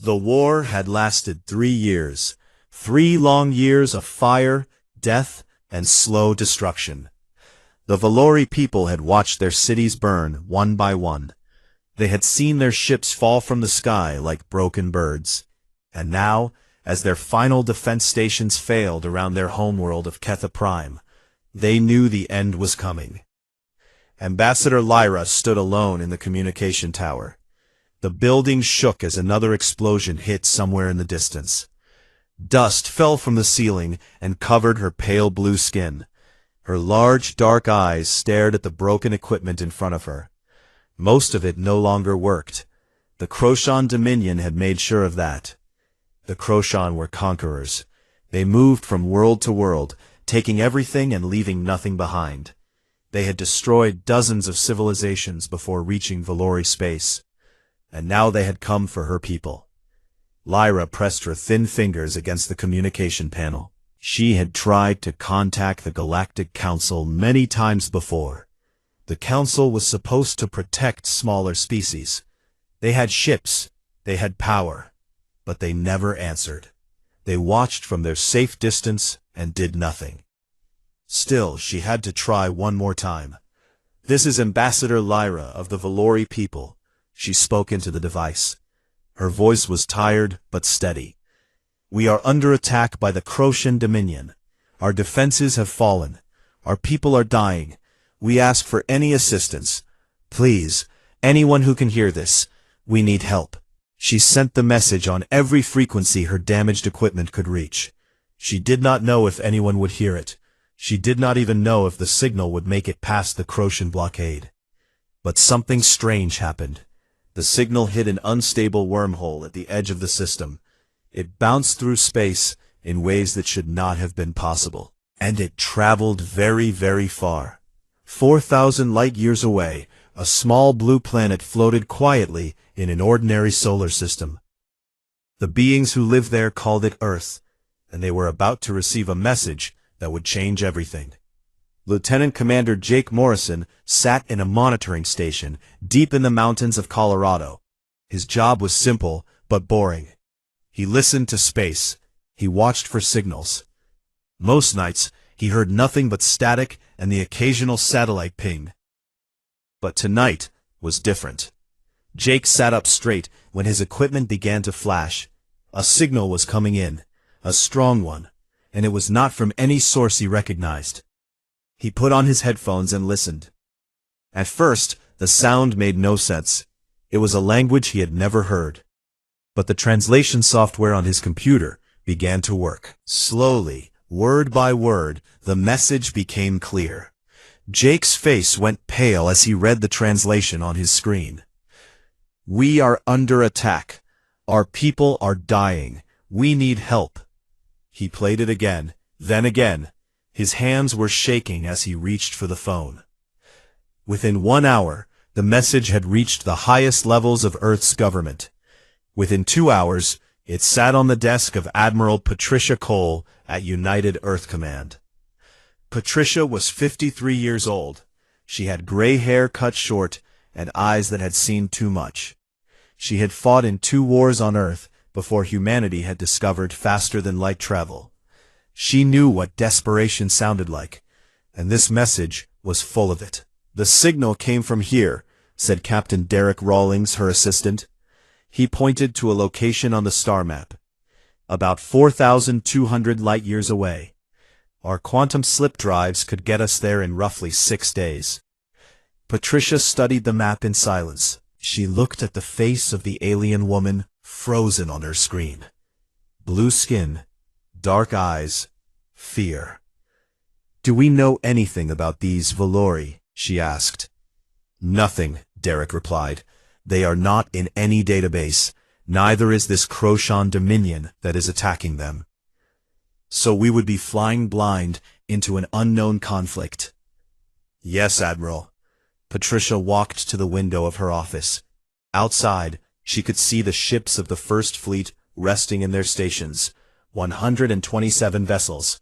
The war had lasted 3 years. 3 long years of fire, death, and slow destruction. The Valori people had watched their cities burn one by one. They had seen their ships fall from the sky like broken birds. And now, as their final defense stations failed around their homeworld of Ktha Prime, they knew the end was coming. Ambassador Lyra stood alone in the communication tower. The building shook as another explosion hit somewhere in the distance. Dust fell from the ceiling and covered her pale blue skin. Her large, dark eyes stared at the broken equipment in front of her. Most of it no longer worked. The Kroshan Dominion had made sure of that. The Kroshan were conquerors. They moved from world to world, taking everything and leaving nothing behind. They had destroyed dozens of civilizations before reaching Valori space. And now they had come for her people. Lyra pressed her thin fingers against the communication panel. She had tried to contact the Galactic Council many times before. The Council was supposed to protect smaller species. They had ships, they had power, but they never answered. They watched from their safe distance and did nothing. Still, she had to try one more time. "This is Ambassador Lyra of the Valori people," she spoke into the device. Her voice was tired but steady. "We are under attack by the Kroshan Dominion. Our defenses have fallen. Our people are dying. We ask for any assistance. Please, anyone who can hear this, we need help." She sent the message on every frequency her damaged equipment could reach. She did not know if anyone would hear it. She did not even know if the signal would make it past the Kroshan blockade. But something strange happened. The signal hit an unstable wormhole at the edge of the system. It bounced through space in ways that should not have been possible. And it traveled very, very far. 4,000 light-years away, a small blue planet floated quietly in an ordinary solar system. The beings who lived there called it Earth, and they were about to receive a message that would change everything. Lieutenant Commander Jake Morrison sat in a monitoring station deep in the mountains of Colorado. His job was simple but boring. He listened to space. He watched for signals. Most nights, he heard nothing but static and the occasional satellite ping. But tonight was different. Jake sat up straight when his equipment began to flash. A signal was coming in, a strong one, and it was not from any source he recognized. He put on his headphones and listened. At first, the sound made no sense. It was a language he had never heard. But the translation software on his computer began to work. Slowly, word by word, the message became clear. Jake's face went pale as he read the translation on his screen. "We are under attack. Our people are dying. We need help." He played it again, then again. His hands were shaking as he reached for the phone. Within 1 hour, the message had reached the highest levels of Earth's government. Within 2 hours, it sat on the desk of Admiral Patricia Cole at United Earth Command. Patricia was 53 years old. She had gray hair cut short and eyes that had seen too much. She had fought in 2 wars on Earth before humanity had discovered faster-than-light travel. She knew what desperation sounded like, and this message was full of it. "The signal came from here," said Captain Derek Rawlings, her assistant. He pointed to a location on the star map, about 4,200 light-years away. "Our quantum slip drives could get us there in roughly 6 days." Patricia studied the map in silence. She looked at the face of the alien woman, frozen on her screen. Blue skin, dark eyes, fear. "Do we know anything about these Valori?" she asked. "Nothing," Derek replied. "They are not in any database. Neither is this Kroshan Dominion that is attacking them. So we would be flying blind into an unknown conflict." "Yes, Admiral." Patricia walked to the window of her office. Outside, she could see the ships of the First Fleet resting in their stations, 127 vessels,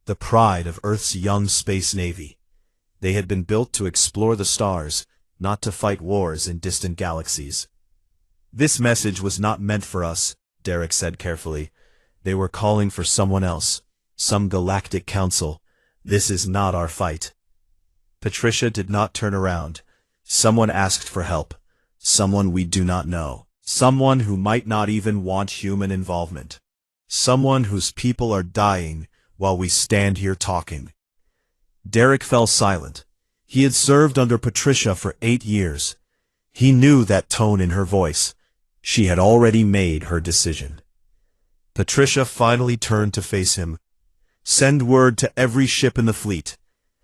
the pride of Earth's young space navy. They had been built to explore the stars, not to fight wars in distant galaxies. "This message was not meant for us," Derek said carefully. They were calling for someone else, some galactic council. This is not our fight. Patricia did not turn around. Someone asked for help. Someone we do not know. Someone who might not even want human involvement. Someone whose people are dying while we stand here talking. Derek fell silent. He had served under Patricia for 8 years. He knew that tone in her voice. She had already made her decision. Patricia finally turned to face him. Send word to every ship in the fleet.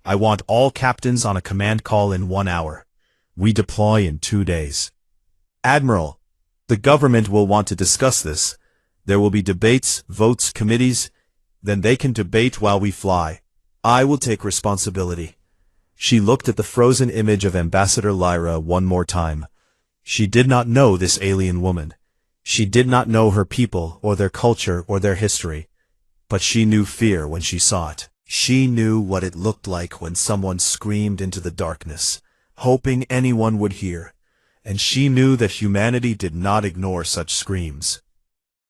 I want all captains on a command call in 1 hour. We deploy in 2 days. Admiral, the government will want to discuss this. There will be debates, votes, committees. Then they can debate while we fly. I will take responsibility. She looked at the frozen image of Ambassador Lyra one more time. She did not know this alien woman. She did not know her people or their culture or their history. But she knew fear when she saw it. She knew what it looked like when someone screamed into the darkness, hoping anyone would hear. And she knew that humanity did not ignore such screams.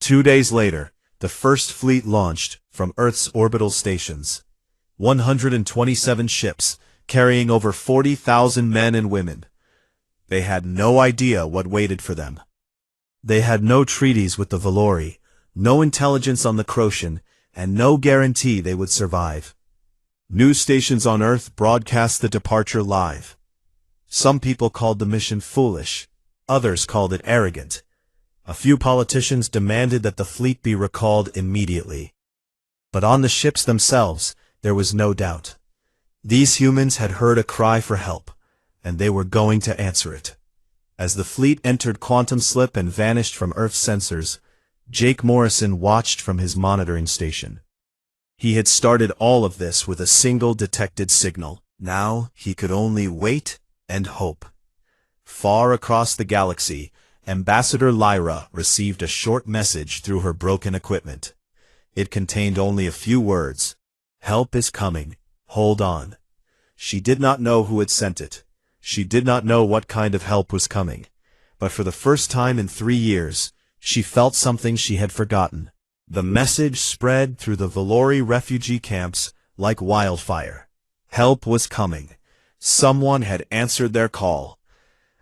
2 days later, the first fleet launched from Earth's orbital stations. 127 ships, carrying over 40,000 men and women. They had no idea what waited for them. They had no treaties with the Valori, no intelligence on the Ktha, and no guarantee they would survive. News stations on Earth broadcast the departure live. Some people called the mission foolish. Others called it arrogant. A few politicians demanded that the fleet be recalled immediately. But on the ships themselves, there was no doubt. These humans had heard a cry for help, and they were going to answer it. As the fleet entered quantum slip and vanished from Earth's sensors, Jake Morrison watched from his monitoring station. He had started all of this with a single detected signal. Now he could only wait and hope. Far across the galaxy, Ambassador Lyra received a short message through her broken equipment. It contained only a few words. Help is coming. Hold on. She did not know who had sent it. She did not know what kind of help was coming. But for the first time in 3 years, she felt something she had forgotten. The message spread through the Valori refugee camps like wildfire. Help was coming. Someone had answered their call.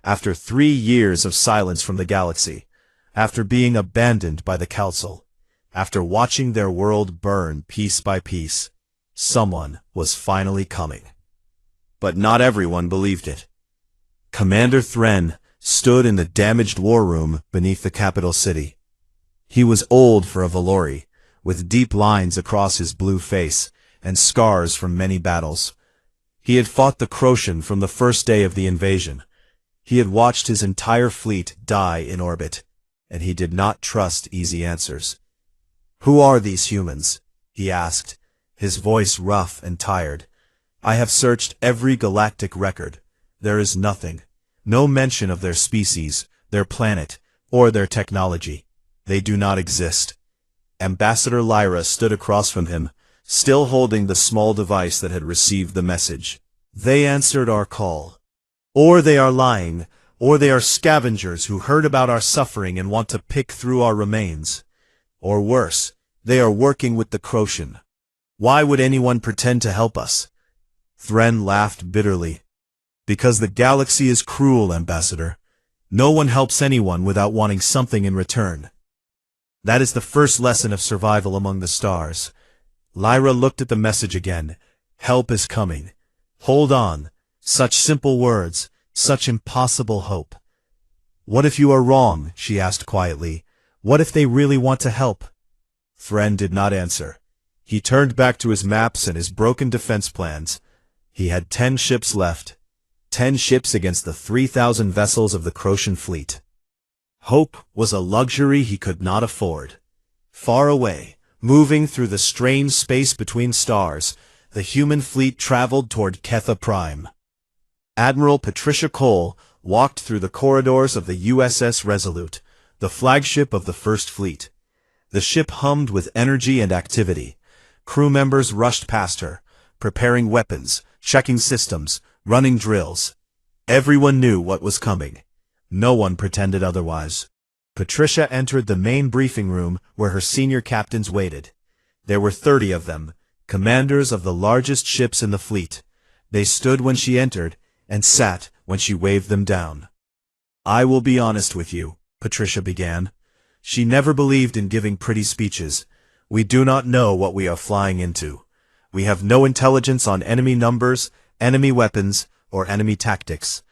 After 3 years of silence from the galaxy, after being abandoned by the Council, after watching their world burn piece by piece, someone was finally coming. But not everyone believed it. Commander Thren stood in the damaged war room beneath the capital city. He was old for a Valori, with deep lines across his blue face and scars from many battles. He had fought the Ktha from the first day of the invasion. He had watched his entire fleet die in orbit, and he did not trust easy answers. "Who are these humans?" he asked, his voice rough and tired. "I have searched every galactic record. There is nothing. No mention of their species, their planet, or their technology. They do not exist." Ambassador Lyra stood across from him, still holding the small device that had received the message. "They answered our call. Or they are lying, or they are scavengers who heard about our suffering and want to pick through our remains. Or worse, they are working with the Ktha. Why would anyone pretend to help us?" Thren laughed bitterly. "Because the galaxy is cruel, Ambassador. No one helps anyone without wanting something in return. That is the first lesson of survival among the stars." Lyra looked at the message again. "Help is coming. Hold on." Such simple words, such impossible hope. "What if you are wrong?" she asked quietly. "What if they really want to help?" Thren did not answer. He turned back to his maps and his broken defense plans. He had 10 ships left. 10 ships against the 3,000 vessels of the Ktha fleet. Hope was a luxury he could not afford. Far away, moving through the strange space between stars, the human fleet traveled toward Ktha Prime. Admiral Patricia Cole walked through the corridors of the USS Resolute, the flagship of the First Fleet. The ship hummed with energy and activity. Crew members rushed past her, preparing weapons, checking systems, running drills. Everyone knew what was coming. No one pretended otherwise. Patricia entered the main briefing room where her senior captains waited. There were 30 of them, commanders of the largest ships in the fleet. They stood when she entered and sat when she waved them down. "I will be honest with you," Patricia began. She never believed in giving pretty speeches. "We do not know what we are flying into. We have no intelligence on enemy numbers, enemy weapons, or enemy tactics.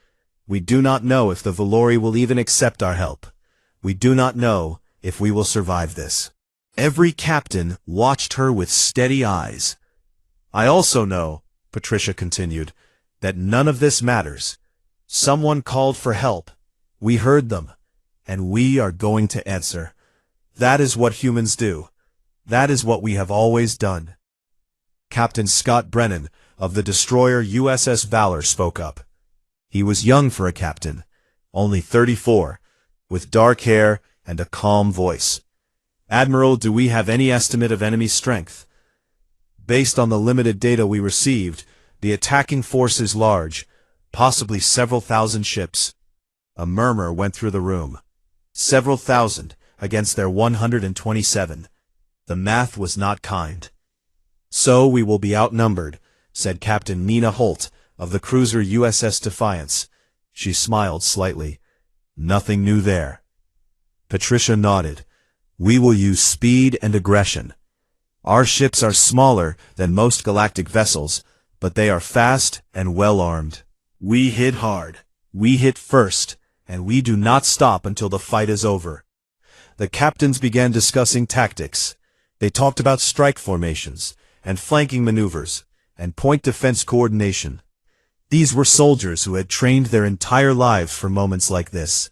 We do not know if the Valori will even accept our help. We do not know if we will survive this." Every captain watched her with steady eyes. "I also know," Patricia continued, "that none of this matters. Someone called for help. We heard them, and we are going to answer. That is what humans do. That is what we have always done." Captain Scott Brennan of the destroyer USS Valor spoke up. He was young for a captain, only 34, with dark hair and a calm voice. "Admiral, do we have any estimate of enemy strength? Based on the limited data we received, the attacking force is large, possibly several thousand ships." A murmur went through the room. Several thousand against their 127. The math was not kind. "So we will be outnumbered," said Captain Nina Holt of the cruiser USS Defiance. She smiled slightly. Nothing new there. Patricia nodded. "We will use speed and aggression. Our ships are smaller than most galactic vessels, but they are fast and well-armed. We hit hard. We hit first, and we do not stop until the fight is over." The captains began discussing tactics. They talked about strike formations, and flanking maneuvers, and point defense coordination. These were soldiers who had trained their entire lives for moments like this.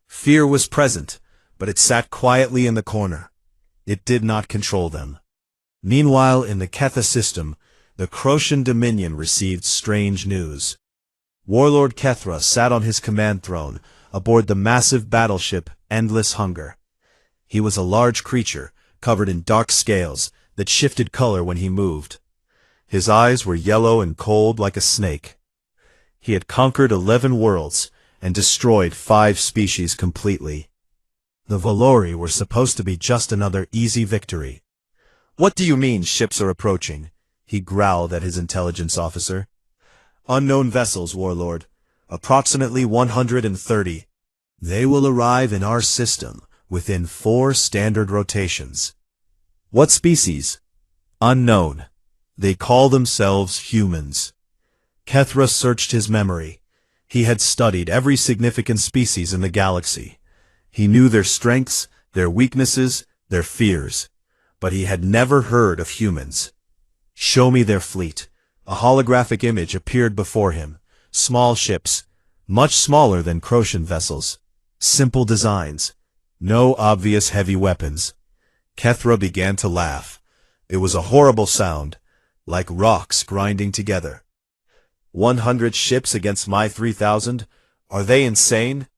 Fear was present, but it sat quietly in the corner. It did not control them. Meanwhile, in the Ktha system, the Crocian Dominion received strange news. Warlord Ktha sat on his command throne, aboard the massive battleship Endless Hunger. He was a large creature, covered in dark scales, that shifted color when he moved. His eyes were yellow and cold like a snake. He had conquered 11 worlds, and destroyed 5 species completely. The Valori were supposed to be just another easy victory. "What do you mean ships are approaching?" he growled at his intelligence officer. "Unknown vessels, Warlord. Approximately 130. They will arrive in our system within 4 standard rotations." "What species?" "Unknown. They call themselves humans." Ktha searched his memory. He had studied every significant species in the galaxy. He knew their strengths, their weaknesses, their fears. But he had never heard of humans. "Show me their fleet." A holographic image appeared before him. Small ships, much smaller than Crocian vessels. Simple designs. No obvious heavy weapons. Ktha began to laugh. It was a horrible sound, like rocks grinding together. 100 ships against my 3,000? Are they insane?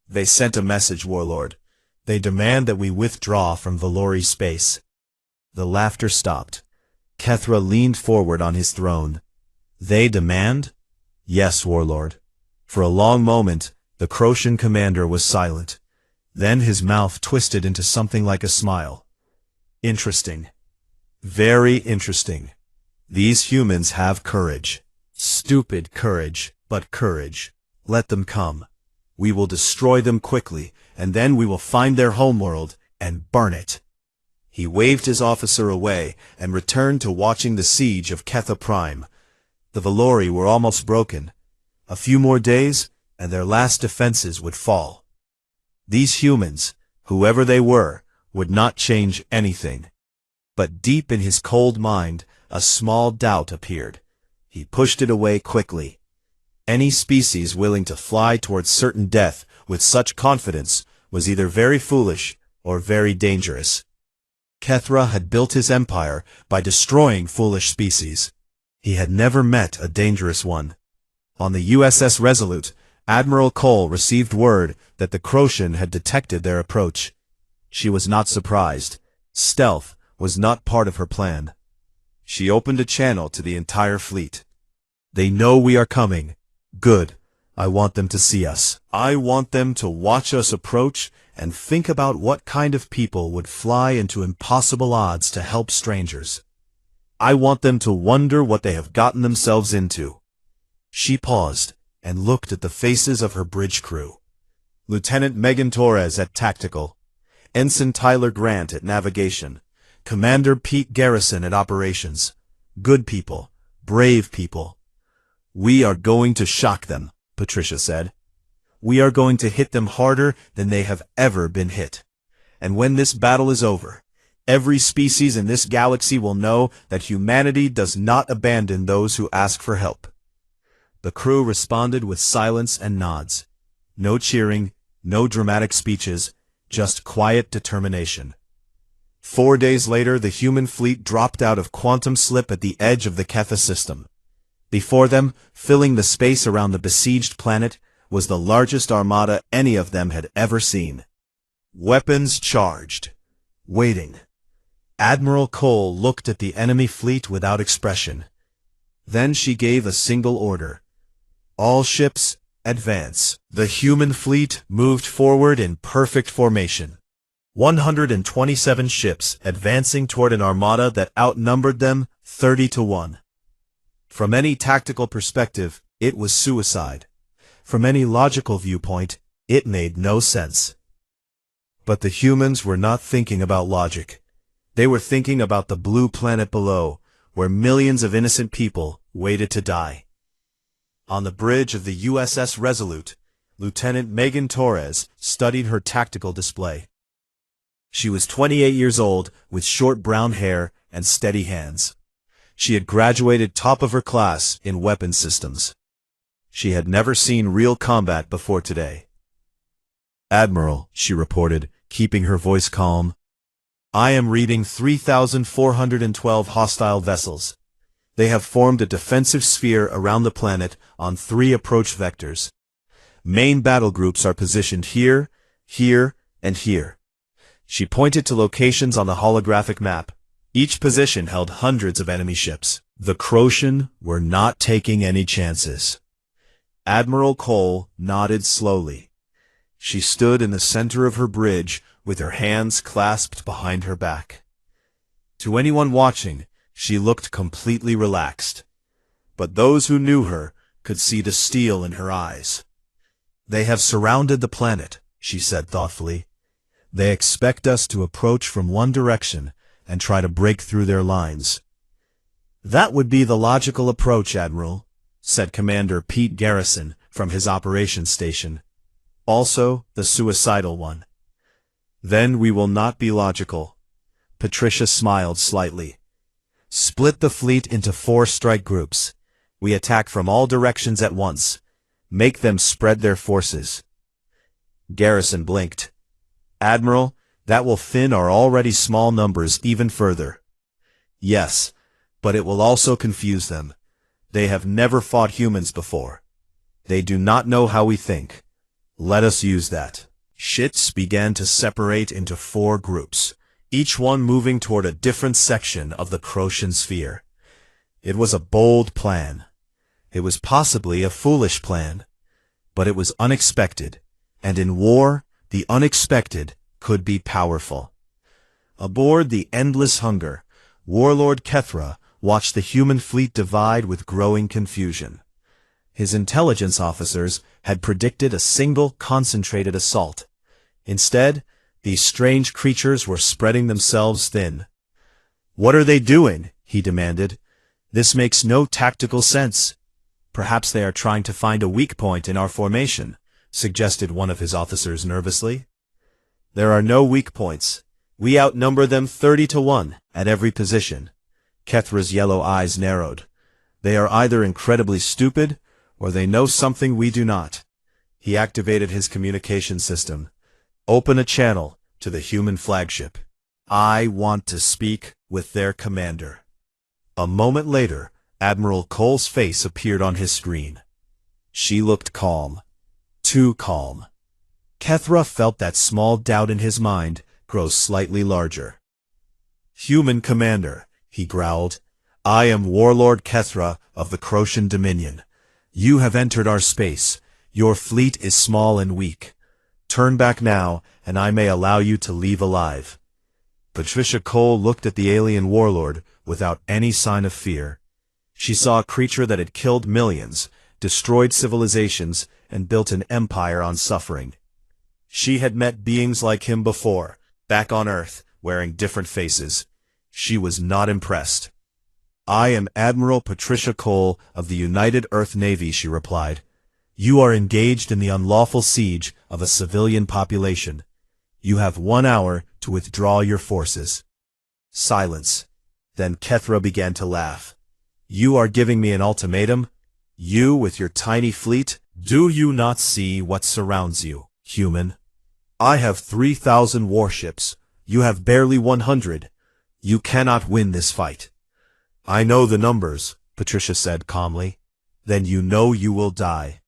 They sent a message, Warlord. They demand that we withdraw from Valori space. The laughter stopped. Ktha leaned forward on his throne. They demand? Yes, Warlord. For a long moment, the Crocian commander was silent. Then his mouth twisted into something like a smile. Interesting. Very interesting. These humans have courage. Stupid courage, but courage. Let them come. We will destroy them quickly, and then we will find their homeworld and burn it. He waved his officer away and returned to watching the siege of Ktha Prime. The Valori were almost broken. A few more days, and their last defenses would fall. These humans, whoever they were, would not change anything. But deep in his cold mind, a small doubt appeared. He pushed it away quickly. Any species willing to fly towards certain death with such confidence was either very foolish or very dangerous. Ktha had built his empire by destroying foolish species. He had never met a dangerous one. On the USS Resolute, Admiral Cole received word that the Crocian had detected their approach. She was not surprised. Stealth was not part of her plan. She opened a channel to the entire fleet. They know we are coming. Good. I want them to see us. I want them to watch us approach and think about what kind of people would fly into impossible odds to help strangers. I want them to wonder what they have gotten themselves into. She paused and looked at the faces of her bridge crew. Lieutenant Megan Torres at Tactical, Ensign Tyler Grant at Navigation, Commander Pete Garrison at Operations. Good people, brave people. We are going to shock them, Patricia said. We are going to hit them harder than they have ever been hit. And when this battle is over, every species in this galaxy will know that humanity does not abandon those who ask for help. The crew responded with silence and nods. No cheering, no dramatic speeches, just quiet determination. 4 days later, the human fleet dropped out of quantum slip at the edge of the Ktha system. Before them, filling the space around the besieged planet, was the largest armada any of them had ever seen. Weapons charged. Waiting. Admiral Cole looked at the enemy fleet without expression. Then she gave a single order. All ships, advance. The human fleet moved forward in perfect formation. 127 ships advancing toward an armada that outnumbered them 30-1. From any tactical perspective, it was suicide. From any logical viewpoint, it made no sense. But the humans were not thinking about logic. They were thinking about the blue planet below, where millions of innocent people waited to die. On the bridge of the USS Resolute, Lieutenant Megan Torres studied her tactical display. She was 28 years old, with short brown hair and steady hands. She had graduated top of her class in weapons systems. She had never seen real combat before today. Admiral, she reported, keeping her voice calm, I am reading 3,412 hostile vessels. They have formed a defensive sphere around the planet on 3 approach vectors. Main battle groups are positioned here, here, and here. She pointed to locations on the holographic map. Each position held hundreds of enemy ships. The Ktha were not taking any chances. Admiral Cole nodded slowly. She stood in the center of her bridge with her hands clasped behind her back. To anyone watching, she looked completely relaxed. But those who knew her could see the steel in her eyes. They have surrounded the planet, she said thoughtfully. They expect us to approach from one direction and try to break through their lines. That would be the logical approach, Admiral, said Commander Pete Garrison from his operations station. Also, the suicidal one. Then we will not be logical. Patricia smiled slightly. Split the fleet into 4 strike groups. We attack from all directions at once. Make them spread their forces. Garrison blinked. Admiral, that will thin our already small numbers even further. Yes, but it will also confuse them. They have never fought humans before. They do not know how we think. Let us use that. Ships began to separate into 4 groups, each one moving toward a different section of the Ktha sphere. It was a bold plan. It was possibly a foolish plan. But it was unexpected, and in war, the unexpected could be powerful. Aboard the Endless Hunger, Warlord Ktha watched the human fleet divide with growing confusion. His intelligence officers had predicted a single concentrated assault. Instead, these strange creatures were spreading themselves thin. What are they doing? He demanded. This makes no tactical sense. Perhaps they are trying to find a weak point in our formation, suggested one of his officers nervously. There are no weak points. We outnumber them 30-1 at every position. Kethra's yellow eyes narrowed. They are either incredibly stupid, or they know something we do not. He activated his communication system. Open a channel to the human flagship. I want to speak with their commander. A moment later, Admiral Cole's face appeared on his screen. She looked calm. Too calm. Ktha felt that small doubt in his mind grow slightly larger. Human commander, he growled. I am Warlord Ktha of the Ktha Dominion. You have entered our space. Your fleet is small and weak. Turn back now, and I may allow you to leave alive." Patricia Cole looked at the alien warlord without any sign of fear. She saw a creature that had killed millions, destroyed civilizations, and built an empire on suffering. She had met beings like him before, back on Earth, wearing different faces. She was not impressed. "I am Admiral Patricia Cole of the United Earth Navy," she replied. "You are engaged in the unlawful siege of a civilian population. You have 1 hour to withdraw your forces." Silence. Then Ktha began to laugh. "You are giving me an ultimatum? You with your tiny fleet? Do you not see what surrounds you, human? I have 3,000 warships. You have barely 100. You cannot win this fight." "I know the numbers," Patricia said calmly. "Then you know you will die."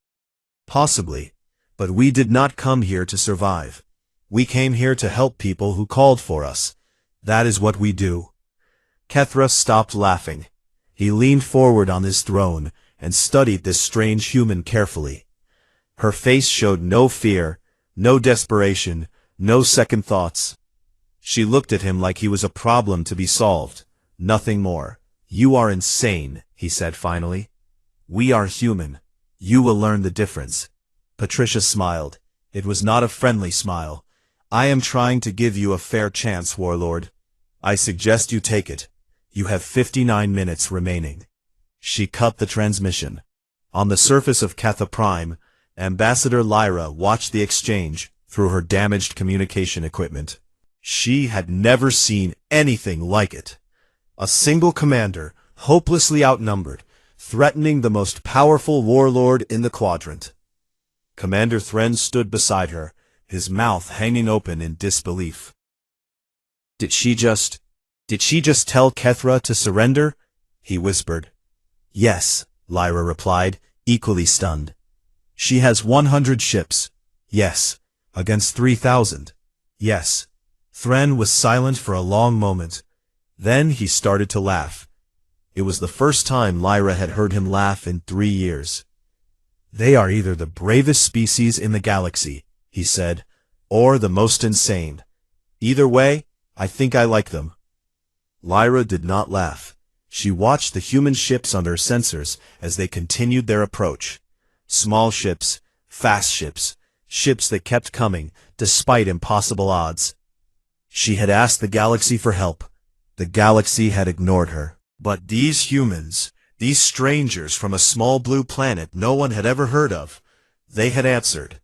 "Possibly. But we did not come here to survive. We came here to help people who called for us. That is what we do." Ktha stopped laughing. He leaned forward on his throne and studied this strange human carefully. Her face showed no fear, no desperation, no second thoughts. She looked at him like he was a problem to be solved, nothing more. "You are insane," he said finally. "We are human. You will learn the difference." Patricia smiled. It was not a friendly smile. "I am trying to give you a fair chance, Warlord. I suggest you take it. You have 59 minutes remaining." She cut the transmission. On the surface of Ktha Prime, Ambassador Lyra watched the exchange through her damaged communication equipment. She had never seen anything like it. A single commander, hopelessly outnumbered, threatening the most powerful warlord in the quadrant. Commander Thren stood beside her, his mouth hanging open in disbelief. Did she just tell Ktha to surrender?" he whispered. "Yes," Lyra replied, equally stunned. "She has 100 ships. Yes. Against 3,000. Yes." Thren was silent for a long moment. Then he started to laugh. It was the first time Lyra had heard him laugh in 3 years. "They are either the bravest species in the galaxy," he said, "or the most insane. Either way, I think I like them." Lyra did not laugh. She watched the human ships under sensors as they continued their approach. Small ships, fast ships, ships that kept coming, despite impossible odds. She had asked the galaxy for help. The galaxy had ignored her. But these humans, these strangers from a small blue planet no one had ever heard of, they had answered.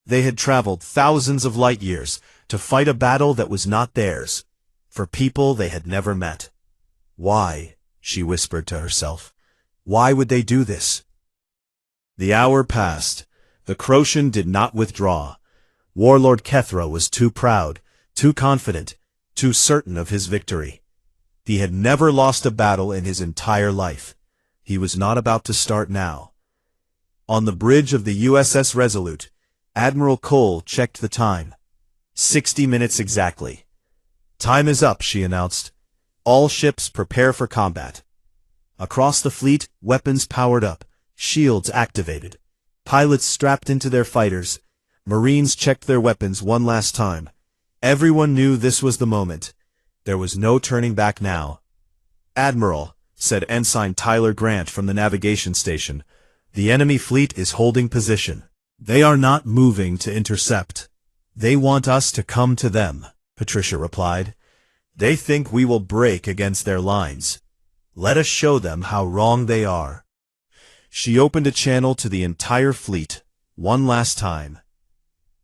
They had traveled thousands of light years to fight a battle that was not theirs, for people they had never met. "Why?" she whispered to herself. "Why would they do this?" The hour passed. The Crocian did not withdraw. Warlord Ktha was too proud, too confident, too certain of his victory. He had never lost a battle in his entire life. He was not about to start now. On the bridge of the USS Resolute, Admiral Cole checked the time. 60 minutes exactly. "Time is up," she announced. "All ships prepare for combat." Across the fleet, weapons powered up, shields activated. Pilots strapped into their fighters. Marines checked their weapons one last time. Everyone knew this was the moment. There was no turning back now. "Admiral," said Ensign Tyler Grant from the navigation station, "the enemy fleet is holding position. They are not moving to intercept. They want us to come to them," Patricia replied. "They think we will break against their lines. Let us show them how wrong they are." She opened a channel to the entire fleet, one last time.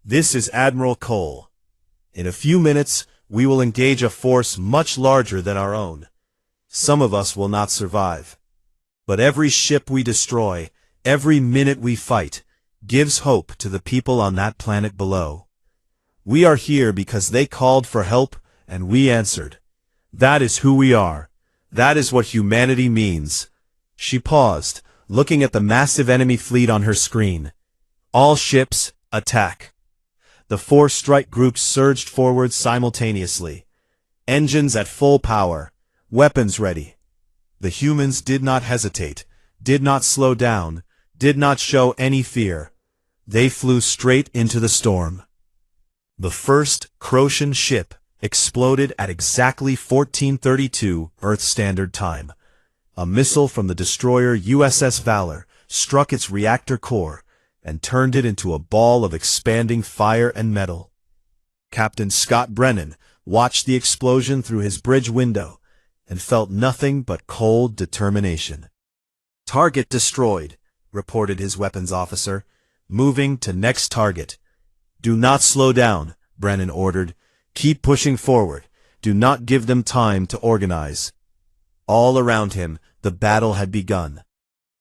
"This is Admiral Cole. In a few minutes, we will engage a force much larger than our own. Some of us will not survive. But every ship we destroy, every minute we fight, gives hope to the people on that planet below. We are here because they called for help, and we answered. That is who we are. That is what humanity means." She paused, looking at the massive enemy fleet on her screen. "All ships, attack." The 4 strike groups surged forward simultaneously. Engines at full power, weapons ready. The humans did not hesitate, did not slow down, did not show any fear. They flew straight into the storm. The first Croatian ship exploded at exactly 1432 Earth Standard Time. A missile from the destroyer USS Valor struck its reactor core and turned it into a ball of expanding fire and metal. Captain Scott Brennan watched the explosion through his bridge window and felt nothing but cold determination. "Target destroyed," reported his weapons officer, moving to next target. "Do not slow down," Brennan ordered. "Keep pushing forward. Do not give them time to organize." All around him, the battle had begun.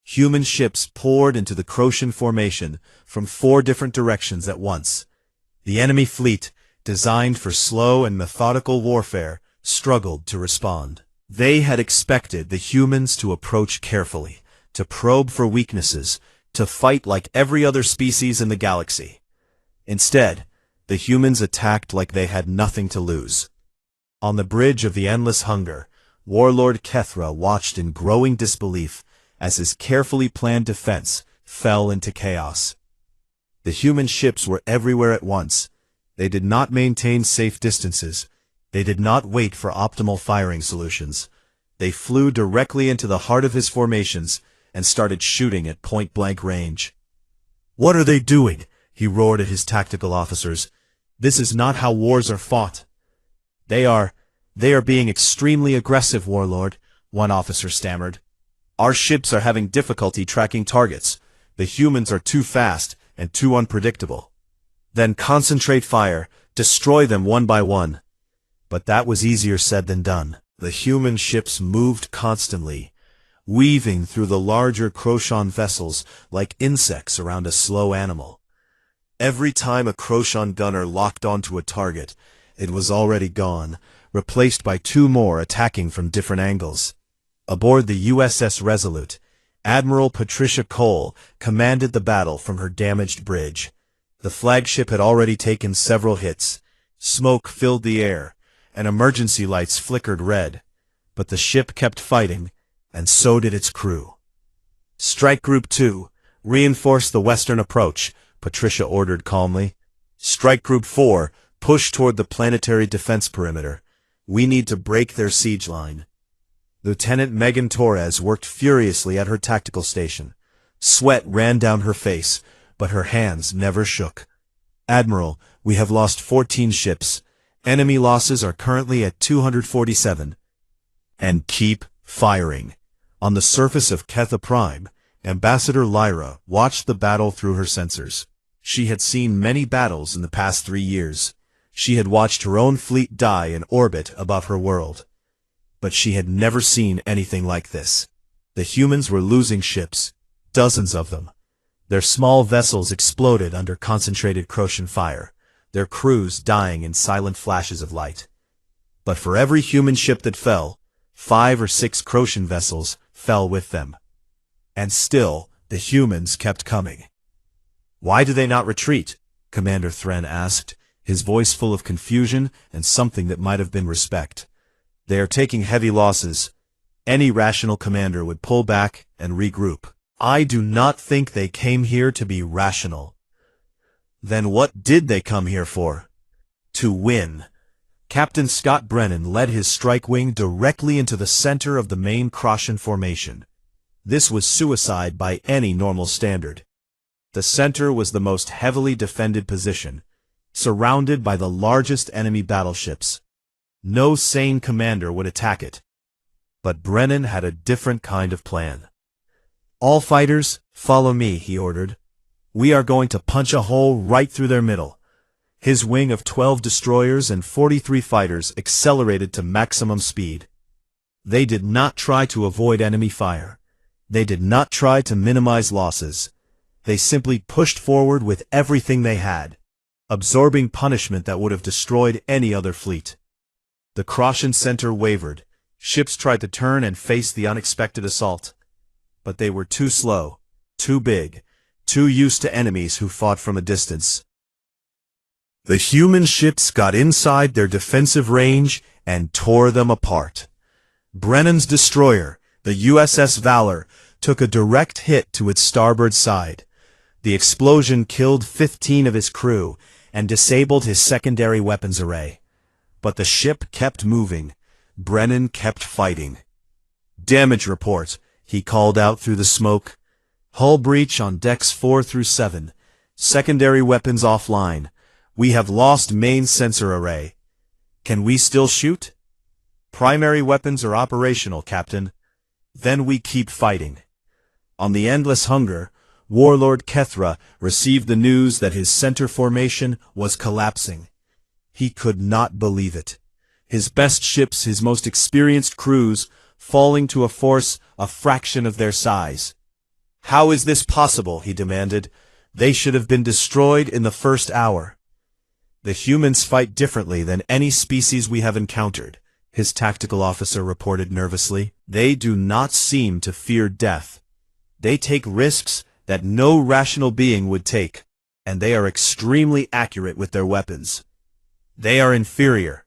Human ships poured into the Croatian formation from 4 different directions at once. The enemy fleet, designed for slow and methodical warfare, struggled to respond. They had expected the humans to approach carefully, to probe for weaknesses, to fight like every other species in the galaxy. Instead, the humans attacked like they had nothing to lose. On the bridge of the Endless Hunger, Warlord Ktha watched in growing disbelief as his carefully planned defense fell into chaos. The human ships were everywhere at once. They did not maintain safe distances. They did not wait for optimal firing solutions. They flew directly into the heart of his formations and started shooting at point-blank range. "What are they doing?" he roared at his tactical officers. "This is not how wars are fought." They are being extremely aggressive, Warlord," one officer stammered. "Our ships are having difficulty tracking targets. The humans are too fast and too unpredictable." "Then concentrate fire, destroy them one by one." But that was easier said than done. The human ships moved constantly, weaving through the larger Croatian vessels like insects around a slow animal. Every time a Croatian gunner locked onto a target, it was already gone, replaced by 2 more attacking from different angles. Aboard the USS Resolute, Admiral Patricia Cole commanded the battle from her damaged bridge. The flagship had already taken several hits. Smoke filled the air, and emergency lights flickered red. But the ship kept fighting, and so did its crew. "Strike Group 2, reinforce the western approach," Patricia ordered calmly. "Strike Group 4, push toward the planetary defense perimeter. We need to break their siege line." Lieutenant Megan Torres worked furiously at her tactical station. Sweat ran down her face, but her hands never shook. "Admiral, we have lost 14 ships. Enemy losses are currently at 247. And keep firing." On the surface of Ktha Prime, Ambassador Lyra watched the battle through her sensors. She had seen many battles in the past 3 years. She had watched her own fleet die in orbit above her world. But she had never seen anything like this. The humans were losing ships, dozens of them. Their small vessels exploded under concentrated Croatian fire, their crews dying in silent flashes of light. But for every human ship that fell, 5 or 6 Croatian vessels fell with them. And still, the humans kept coming. "Why do they not retreat?" Commander Thren asked, his voice full of confusion and something that might have been respect. "They are taking heavy losses. Any rational commander would pull back and regroup." "I do not think they came here to be rational." "Then what did they come here for?" "To win." Captain Scott Brennan led his strike wing directly into the center of the main Croatian formation. This was suicide by any normal standard. The center was the most heavily defended position, surrounded by the largest enemy battleships. No sane commander would attack it. But Brennan had a different kind of plan. "All fighters, follow me," he ordered. "We are going to punch a hole right through their middle." His wing of 12 destroyers and 43 fighters accelerated to maximum speed. They did not try to avoid enemy fire. They did not try to minimize losses. They simply pushed forward with everything they had, absorbing punishment that would have destroyed any other fleet. The Croatian center wavered. Ships tried to turn and face the unexpected assault. But they were too slow, too big, too used to enemies who fought from a distance. The human ships got inside their defensive range and tore them apart. Brennan's destroyer, the USS Valor, took a direct hit to its starboard side. The explosion killed 15 of his crew and disabled his secondary weapons array. But the ship kept moving. Brennan kept fighting. "Damage report," he called out through the smoke. "Hull breach on decks 4 through 7. Secondary weapons offline. We have lost main sensor array. Can we still shoot?" "Primary weapons are operational, Captain." "Then we keep fighting." On the Endless Hunger, Warlord Ktha received the news that his center formation was collapsing. He could not believe it. His best ships, his most experienced crews, falling to a force a fraction of their size. "How is this possible?" he demanded. "They should have been destroyed in the first hour." "The humans fight differently than any species we have encountered," his tactical officer reported nervously. "They do not seem to fear death. They take risks that no rational being would take, and they are extremely accurate with their weapons. They are inferior.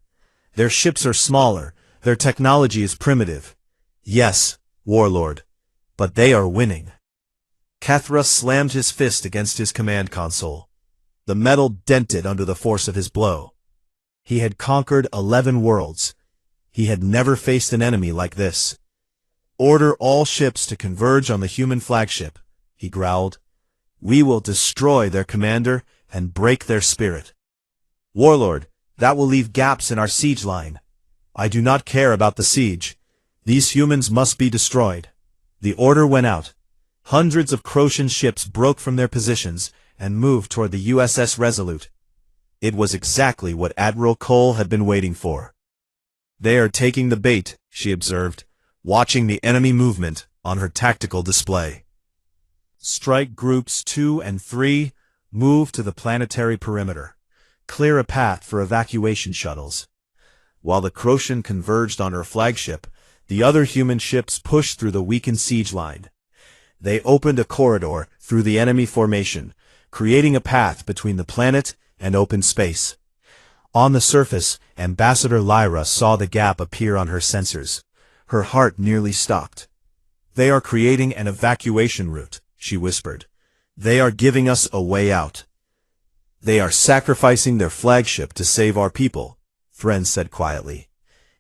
Their ships are smaller, their technology is primitive. Yes, Warlord, but they are winning." Ktha slammed his fist against his command console. The metal dented under the force of his blow. He had conquered 11 worlds. He had never faced an enemy like this. "Order all ships to converge on the human flagship," he growled. "We will destroy their commander and break their spirit." "Warlord, that will leave gaps in our siege line." "I do not care about the siege. These humans must be destroyed." The order went out. Hundreds of Croatian ships broke from their positions and moved toward the USS Resolute. It was exactly what Admiral Cole had been waiting for. "They are taking the bait," she observed, watching the enemy movement on her tactical display. Strike Groups 2 and 3 moved to the planetary perimeter. Clear a path for evacuation shuttles. While the Croatian converged on her flagship, the other human ships pushed through the weakened siege line. They opened a corridor through the enemy formation, creating a path between the planet and open space. On the surface, Ambassador Lyra saw the gap appear on her sensors. Her heart nearly stopped. "They are creating an evacuation route," she whispered. "They are giving us a way out." "They are sacrificing their flagship to save our people," Thren said quietly.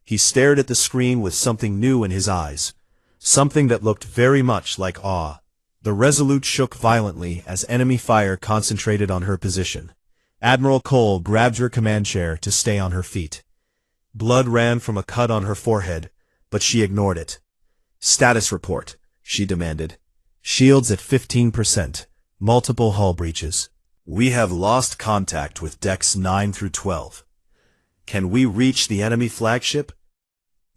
He stared at the screen with something new in his eyes, something that looked very much like awe. The Resolute shook violently as enemy fire concentrated on her position. Admiral Cole grabbed her command chair to stay on her feet. Blood ran from a cut on her forehead, but she ignored it. "Status report," she demanded. "Shields at 15%. Multiple hull breaches. We have lost contact with decks 9 through 12. Can we reach the enemy flagship?"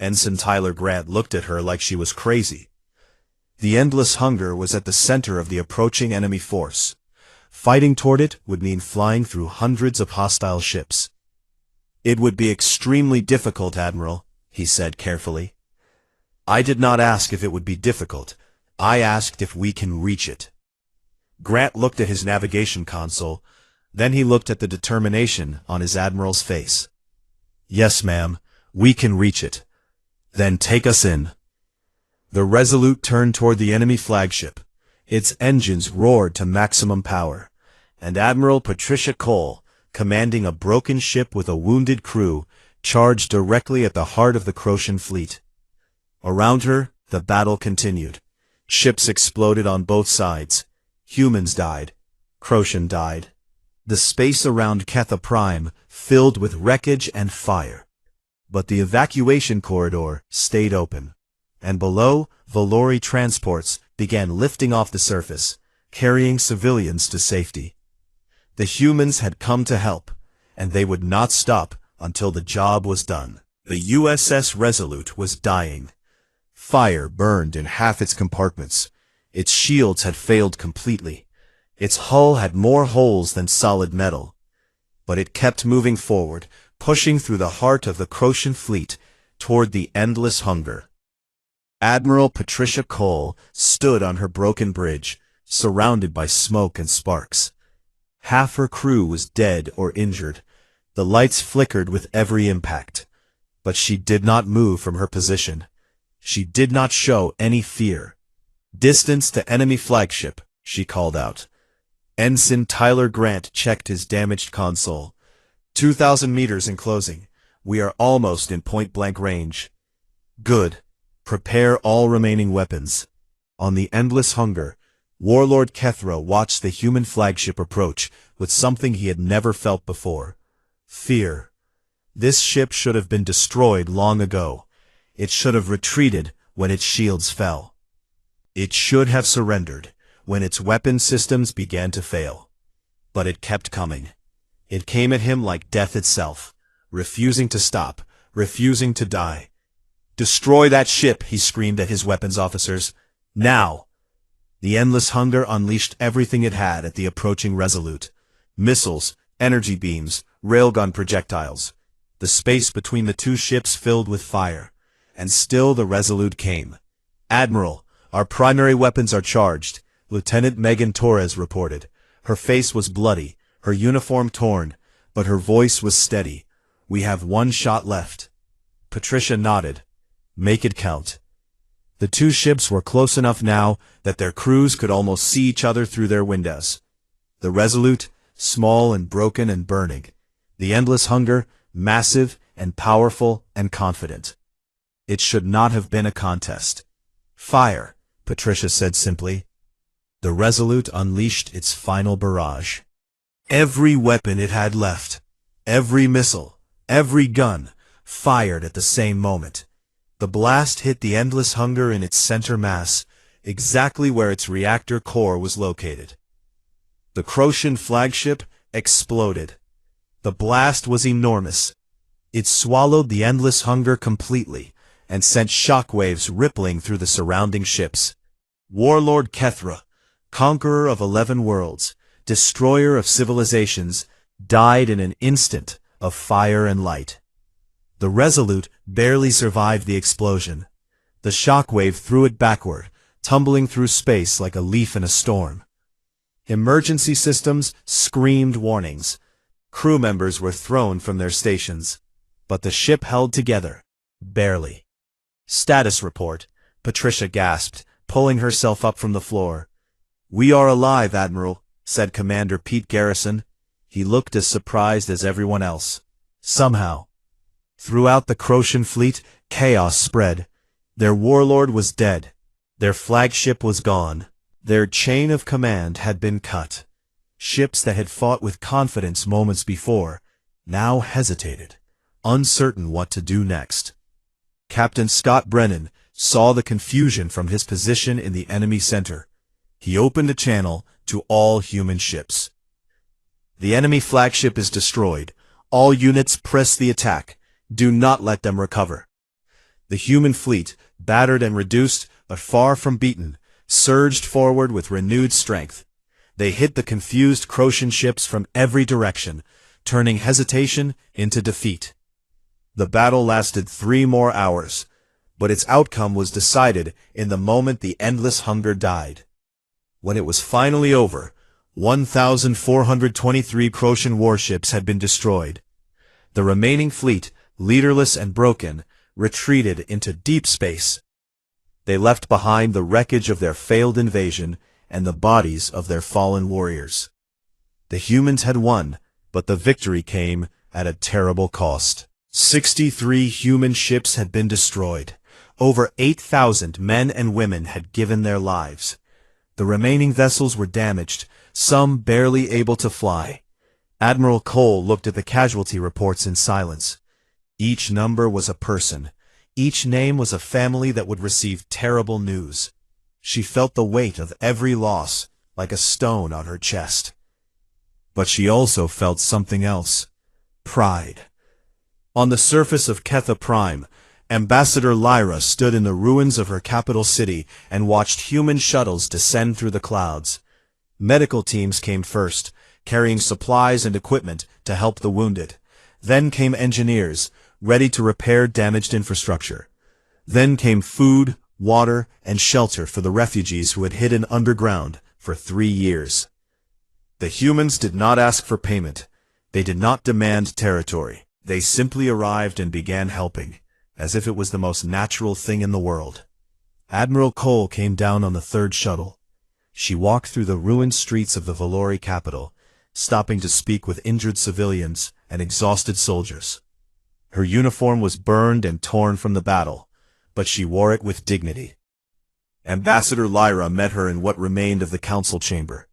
Ensign Tyler Grant looked at her like she was crazy. The Endless Hunger was at the center of the approaching enemy force. Fighting toward it would mean flying through hundreds of hostile ships. "It would be extremely difficult, Admiral," he said carefully. "I did not ask if it would be difficult. I asked if we can reach it." Grant looked at his navigation console, then he looked at the determination on his admiral's face. "Yes, ma'am, we can reach it." "Then take us in." The Resolute turned toward the enemy flagship. Its engines roared to maximum power, and Admiral Patricia Cole, commanding a broken ship with a wounded crew, charged directly at the heart of the Croatian fleet. Around her, the battle continued. Ships exploded on both sides. Humans died. Croatian died. The space around Ktha Prime filled with wreckage and fire. But the evacuation corridor stayed open, and below, Valori transports began lifting off the surface, carrying civilians to safety. The humans had come to help, and they would not stop until the job was done. The USS Resolute was dying. Fire burned in half its compartments. Its shields had failed completely. Its hull had more holes than solid metal. But it kept moving forward, pushing through the heart of the Croatian fleet toward the Endless Hunger. Admiral Patricia Cole stood on her broken bridge, surrounded by smoke and sparks. Half her crew was dead or injured. The lights flickered with every impact. But she did not move from her position. She did not show any fear. "Distance to enemy flagship," she called out. Ensign Tyler Grant checked his damaged console. 2,000 meters in closing. We are almost in point-blank range. Good. Prepare all remaining weapons. On the Endless Hunger, Warlord Ktha watched the human flagship approach with something he had never felt before. Fear. This ship should have been destroyed long ago. It should have retreated when its shields fell. It should have surrendered when its weapon systems began to fail. But it kept coming. It came at him like death itself, refusing to stop, refusing to die. "Destroy that ship," he screamed at his weapons officers. "Now!" The Endless Hunger unleashed everything it had at the approaching Resolute. Missiles, energy beams, railgun projectiles. The space between the two ships filled with fire. And still the Resolute came. "Admiral, our primary weapons are charged," Lieutenant Megan Torres reported. Her face was bloody, her uniform torn, but her voice was steady. "We have one shot left." Patricia nodded. "Make it count." The two ships were close enough now that their crews could almost see each other through their windows. The Resolute, small and broken and burning. The Endless Hunger, massive and powerful and confident. It should not have been a contest. "Fire," Patricia said simply. The Resolute unleashed its final barrage. Every weapon it had left, every missile, every gun, fired at the same moment. The blast hit the Endless Hunger in its center mass, exactly where its reactor core was located. The Ktha flagship exploded. The blast was enormous. It swallowed the Endless Hunger completely and sent shockwaves rippling through the surrounding ships. Warlord Ktha, conqueror of 11 worlds, destroyer of civilizations, died in an instant of fire and light. The Resolute barely survived the explosion. The shockwave threw it backward, tumbling through space like a leaf in a storm. Emergency systems screamed warnings. Crew members were thrown from their stations. But the ship held together. Barely. "Status report," Patricia gasped, pulling herself up from the floor. "We are alive, Admiral," said Commander Pete Garrison. He looked as surprised as everyone else. Somehow, throughout the Ktha fleet, chaos spread. Their warlord was dead. Their flagship was gone. Their chain of command had been cut. Ships that had fought with confidence moments before now hesitated, uncertain what to do next. Captain Scott Brennan saw the confusion from his position in the enemy center. He opened a channel to all human ships. "The enemy flagship is destroyed. All units press the attack. Do not let them recover." The human fleet, battered and reduced, but far from beaten, surged forward with renewed strength. They hit the confused Ktha ships from every direction, turning hesitation into defeat. The battle lasted 3 more hours, but its outcome was decided in the moment the Endless Hunger died. When it was finally over, 1,423 Ktha warships had been destroyed. The remaining fleet, leaderless and broken, retreated into deep space. They left behind the wreckage of their failed invasion and the bodies of their fallen warriors. The humans had won, but the victory came at a terrible cost. 63 human ships had been destroyed. Over 8,000 men and women had given their lives. The remaining vessels were damaged, some barely able to fly. Admiral Cole looked at the casualty reports in silence. Each number was a person. Each name was a family that would receive terrible news. She felt the weight of every loss like a stone on her chest. But she also felt something else. Pride. On the surface of Ktha Prime, Ambassador Lyra stood in the ruins of her capital city and watched human shuttles descend through the clouds. Medical teams came first, carrying supplies and equipment to help the wounded. Then came engineers, ready to repair damaged infrastructure. Then came food, water, and shelter for the refugees who had hidden underground for 3 years. The humans did not ask for payment. They did not demand territory. They simply arrived and began helping, as if it was the most natural thing in the world. Admiral Cole came down on the 3rd shuttle. She walked through the ruined streets of the Valori capital, stopping to speak with injured civilians and exhausted soldiers. Her uniform was burned and torn from the battle, but she wore it with dignity. Ambassador Lyra met her in what remained of the council chamber.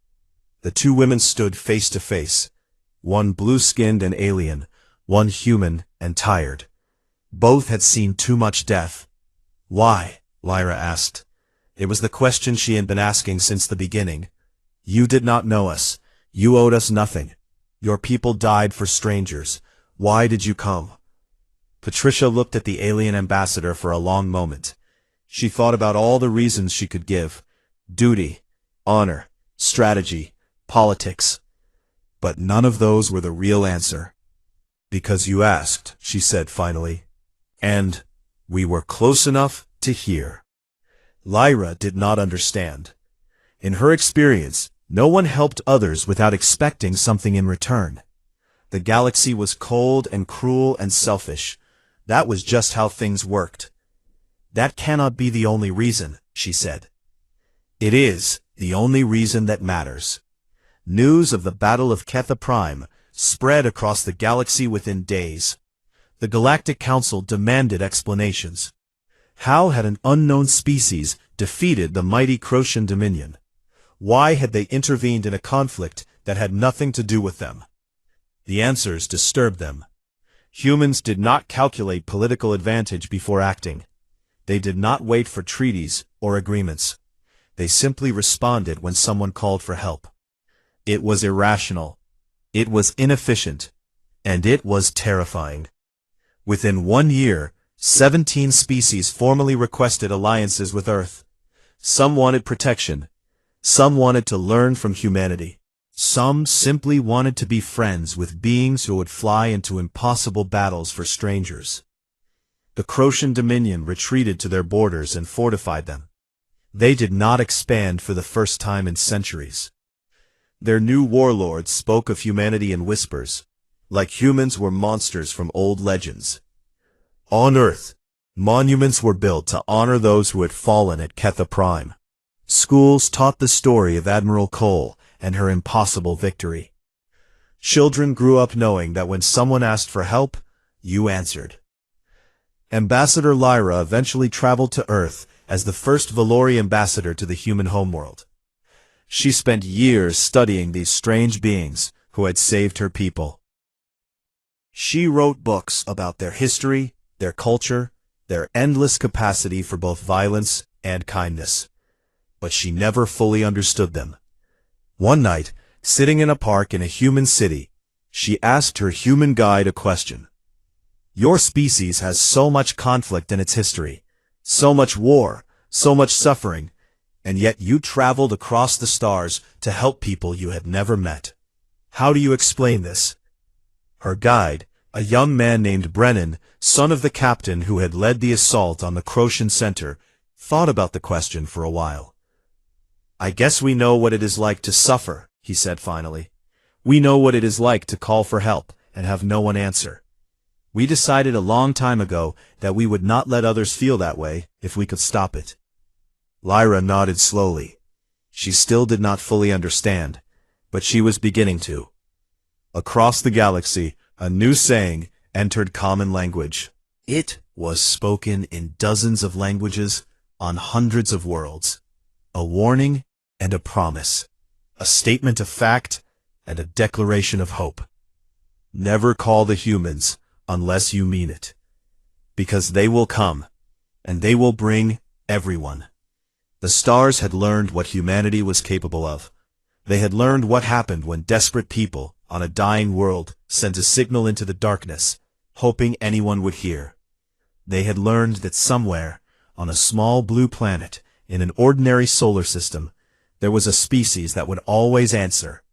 The two women stood face to face, one blue-skinned and alien, one human and tired. Both had seen too much death. "Why?" Lyra asked. It was the question she had been asking since the beginning. "You did not know us. You owed us nothing. Your people died for strangers. Why did you come?" Patricia looked at the alien ambassador for a long moment. She thought about all the reasons she could give: duty, honor, strategy, politics. But none of those were the real answer. "Because you asked," she said finally. "And we were close enough to hear." Lyra did not understand. In her experience, no one helped others without expecting something in return. The galaxy was cold and cruel and selfish. That was just how things worked. "That cannot be the only reason," she said. "It is the only reason that matters." News of the Battle of Ktha Prime spread across the galaxy within days. The Galactic Council demanded explanations. How had an unknown species defeated the mighty Ktha Dominion? Why had they intervened in a conflict that had nothing to do with them? The answers disturbed them. Humans did not calculate political advantage before acting. They did not wait for treaties or agreements. They simply responded when someone called for help. It was irrational. It was inefficient. And it was terrifying. Within 1 year, 17 species formally requested alliances with Earth. Some wanted protection. Some wanted to learn from humanity. Some simply wanted to be friends with beings who would fly into impossible battles for strangers. The Ktha Dominion retreated to their borders and fortified them. They did not expand for the first time in centuries. Their new warlords spoke of humanity in whispers, like humans were monsters from old legends. On Earth, monuments were built to honor those who had fallen at Ktha Prime. Schools taught the story of Admiral Cole and her impossible victory. Children grew up knowing that when someone asked for help, you answered. Ambassador Lyra eventually traveled to Earth as the first Valori ambassador to the human homeworld. She spent years studying these strange beings who had saved her people. She wrote books about their history, their culture, their endless capacity for both violence and kindness. But she never fully understood them. One night, sitting in a park in a human city, she asked her human guide a question. "Your species has so much conflict in its history, so much war, so much suffering, and yet you traveled across the stars to help people you had never met. How do you explain this?" Her guide, a young man named Brennan, son of the captain who had led the assault on the Ktha Center, thought about the question for a while. "I guess we know what it is like to suffer," he said finally. "We know what it is like to call for help and have no one answer. We decided a long time ago that we would not let others feel that way if we could stop it." Lyra nodded slowly. She still did not fully understand, but she was beginning to. Across the galaxy, a new saying entered common language. It was spoken in dozens of languages on hundreds of worlds. A warning and a promise. A statement of fact and a declaration of hope. Never call the humans unless you mean it. Because they will come, and they will bring everyone. The stars had learned what humanity was capable of. They had learned what happened when desperate people on a dying world sent a signal into the darkness, hoping anyone would hear. They had learned that somewhere, on a small blue planet, in an ordinary solar system, there was a species that would always answer,